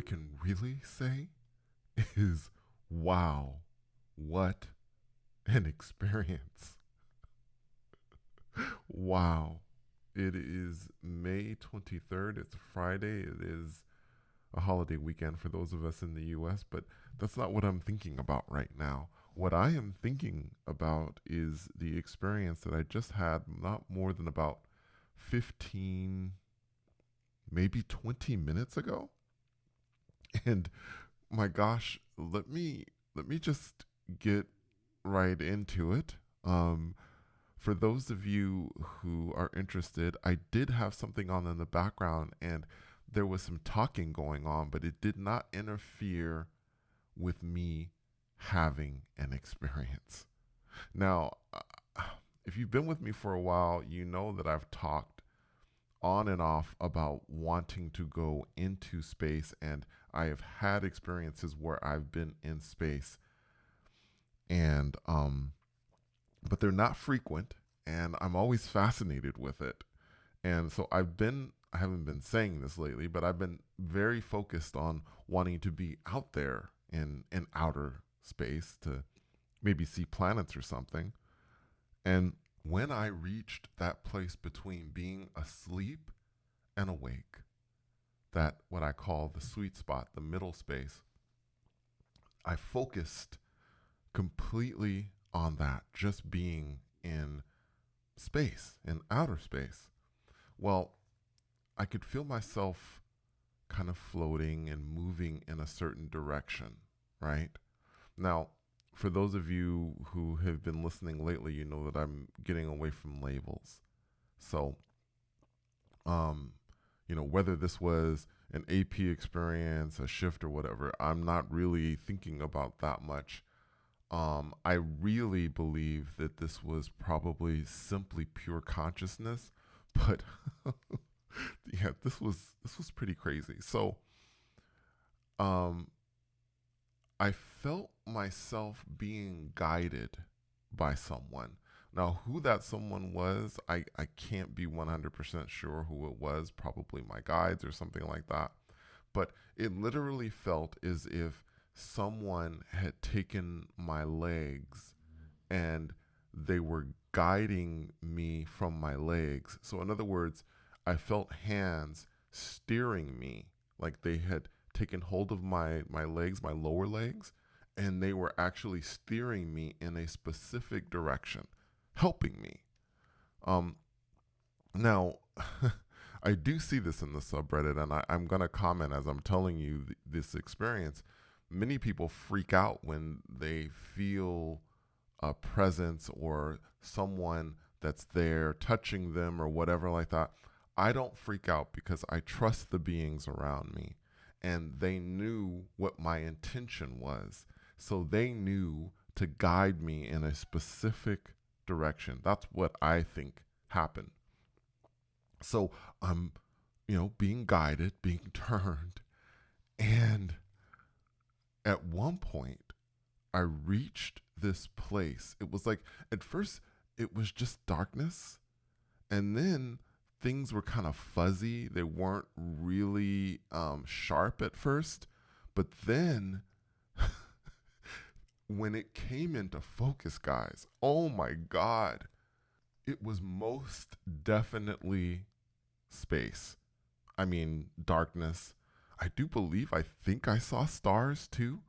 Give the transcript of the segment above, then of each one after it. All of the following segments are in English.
I can really say is wow, what an experience. Wow. It is May 23rd. It's Friday. It is a holiday weekend for those of us in the US, but that's not what I'm thinking about right now. What I am thinking about is the experience that I just had not more than about 15, maybe 20 minutes ago. And my gosh, let me just get right into it. For those of you who are interested, I did have something on in the background and there was some talking going on, but it did not interfere with me having an experience. Now, if you've been with me for a while, you know that I've talked on and off about wanting to go into space, and I have had experiences where I've been in space, and but they're not frequent, and I'm always fascinated with it. And so I haven't been saying this lately, but I've been very focused on wanting to be out there in outer space to maybe see planets or something. And when I reached that place between being asleep and awake, that what I call the sweet spot, the middle space, I focused completely on that, just being in space, in outer space. Well, I could feel myself kind of floating and moving in a certain direction, right? Now, for those of you who have been listening lately, you know that I'm getting away from labels. So, um, whether this was an AP experience, a shift, or whatever, I'm not really thinking about that much. I really believe that this was probably simply pure consciousness, but yeah, this was pretty crazy. So, um, I felt myself being guided by someone. Now, who that someone was, I can't be 100% sure who it was, probably my guides or something like that. But it literally felt as if someone had taken my legs and they were guiding me from my legs. So, in other words, I felt hands steering me, like they had taken hold of my legs, my lower legs, and they were actually steering me in a specific direction, helping me. Um, Now, I do see this in the subreddit, and I'm going to comment as I'm telling you this experience. Many people freak out when they feel a presence or someone that's there touching them or whatever like that. I don't freak out because I trust the beings around me and they knew what my intention was. So they knew to guide me in a specific direction. That's what I think happened. So I'm, being guided, being turned. And at one point, I reached this place. It was like, at first, it was just darkness. And then things were kind of fuzzy. They weren't really sharp at first. But then when it came into focus, guys, oh my God, it was most definitely space. I mean, darkness. I think I saw stars too.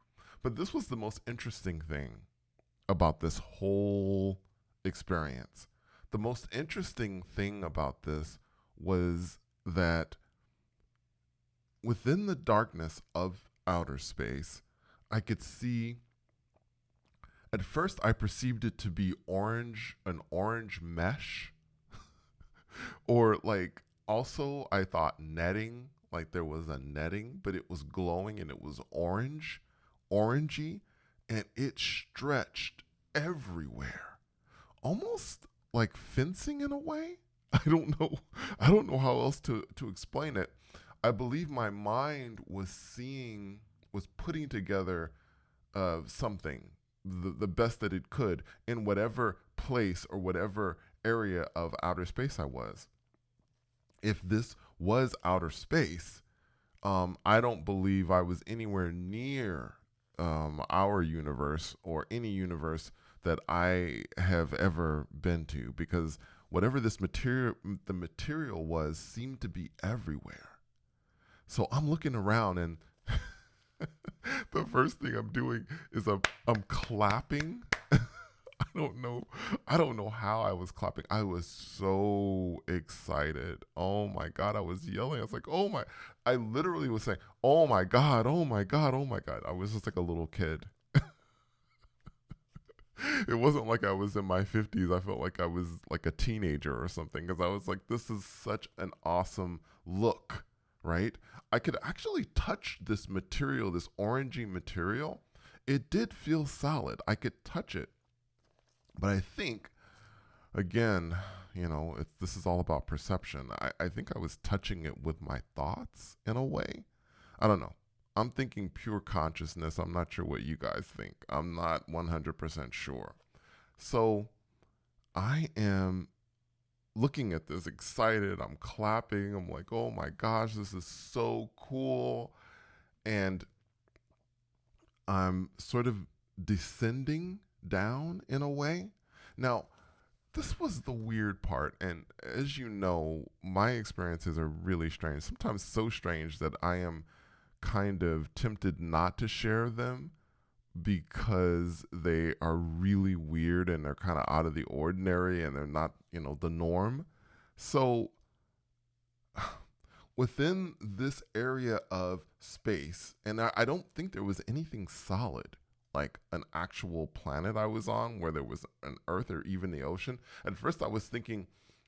But this was the most interesting thing about this whole experience. The most interesting thing about this was that within the darkness of outer space, I could see. At first, I perceived it to be orange, an orange mesh, or like also I thought netting, like there was a netting, but it was glowing and it was orange, orangey, and it stretched everywhere, almost like fencing in a way. I don't know. I don't know how else to explain it. I believe my mind was putting together something the best that it could in whatever place or whatever area of outer space I was. If this was outer space, I don't believe I was anywhere near our universe or any universe that I have ever been to, because whatever the material was, seemed to be everywhere. So I'm looking around, and the first thing I'm doing is I'm clapping. don't know. I don't know how I was clapping. I was so excited. Oh my god, I was yelling. I was like, "Oh my." I literally was saying, "Oh my god, oh my god, oh my god." I was just like a little kid. It wasn't like I was in my 50s. I felt like I was like a teenager or something, because I was like, this is such an awesome look, right? I could actually touch this material, this orangey material. It did feel solid. I could touch it. But I think, again, this is all about perception. I think I was touching it with my thoughts in a way. I don't know. I'm thinking pure consciousness. I'm not sure what you guys think. I'm not 100% sure. So I am looking at this excited. I'm clapping. I'm like, oh my gosh, this is so cool. And I'm sort of descending down in a way. Now, this was the weird part. And as you know, my experiences are really strange, sometimes so strange that I am kind of tempted not to share them, because they are really weird and they're kind of out of the ordinary and they're not, the norm. So within this area of space, and I don't think there was anything solid, like an actual planet I was on where there was an Earth or even the ocean. At first, I was thinking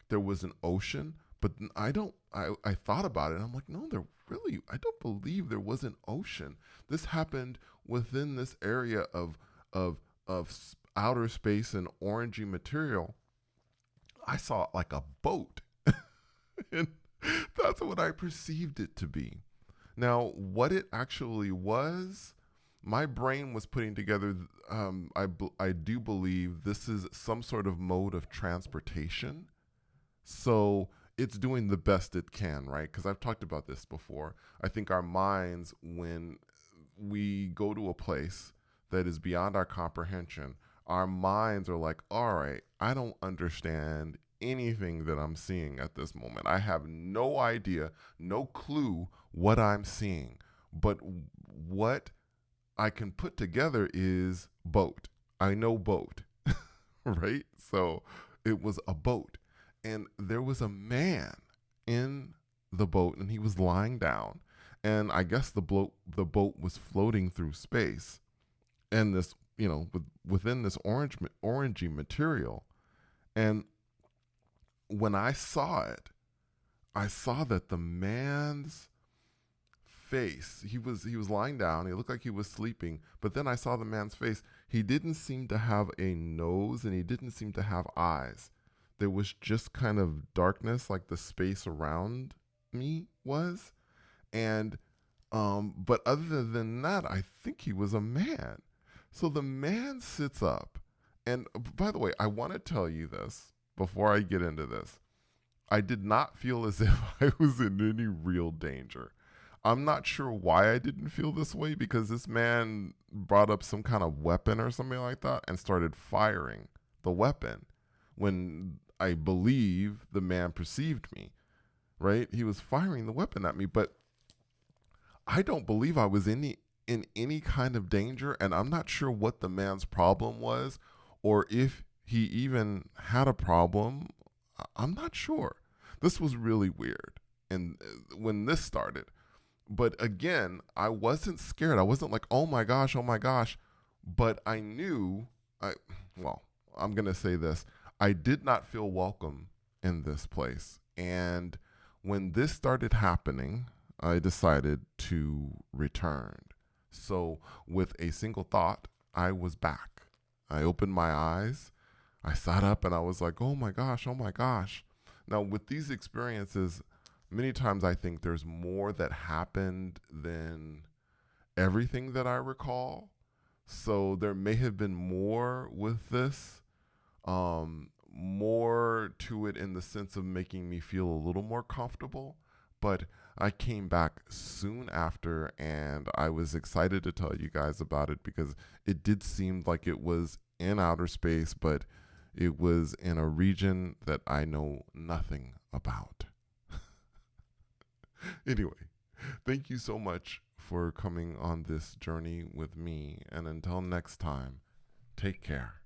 there was an ocean, but I don't. I thought about it, and I'm like, no, I don't believe there was an ocean. This happened within this area of outer space and orangey material. I saw like a boat, and that's what I perceived it to be. Now, what it actually was, my brain was putting together. I do believe this is some sort of mode of transportation. So it's doing the best it can, right? Because I've talked about this before. I think our minds, when we go to a place that is beyond our comprehension, our minds are like, all right, I don't understand anything that I'm seeing at this moment. I have no idea, no clue what I'm seeing. But what I can put together is boat. I know boat, right? So it was a boat. And there was a man in the boat, and he was lying down. And I guess the boat was floating through space. And this, within this orangey material. And when I saw it, I saw that the man's face, he was lying down. He looked like he was sleeping. But then I saw the man's face. He didn't seem to have a nose, and he didn't seem to have eyes. There was just kind of darkness, like the space around me was. And but other than that, I think he was a man. So the man sits up. And by the way, I want to tell you this before I get into this. I did not feel as if I was in any real danger. I'm not sure why I didn't feel this way, because this man brought up some kind of weapon or something like that and started firing the weapon when I believe the man perceived me, right? He was firing the weapon at me, but I don't believe I was in any kind of danger, and I'm not sure what the man's problem was, or if he even had a problem. I'm not sure. This was really weird. And when this started, but again, I wasn't scared. I wasn't like, oh my gosh, oh my gosh. But I knew, well, I'm going to say this. I did not feel welcome in this place. And when this started happening, I decided to return. So with a single thought, I was back. I opened my eyes. I sat up and I was like, oh my gosh, oh my gosh. Now, with these experiences, many times I think there's more that happened than everything that I recall. So there may have been more with this, more to it in the sense of making me feel a little more comfortable. But I came back soon after, and I was excited to tell you guys about it because it did seem like it was in outer space, but it was in a region that I know nothing about. Anyway, thank you so much for coming on this journey with me, and until next time, take care.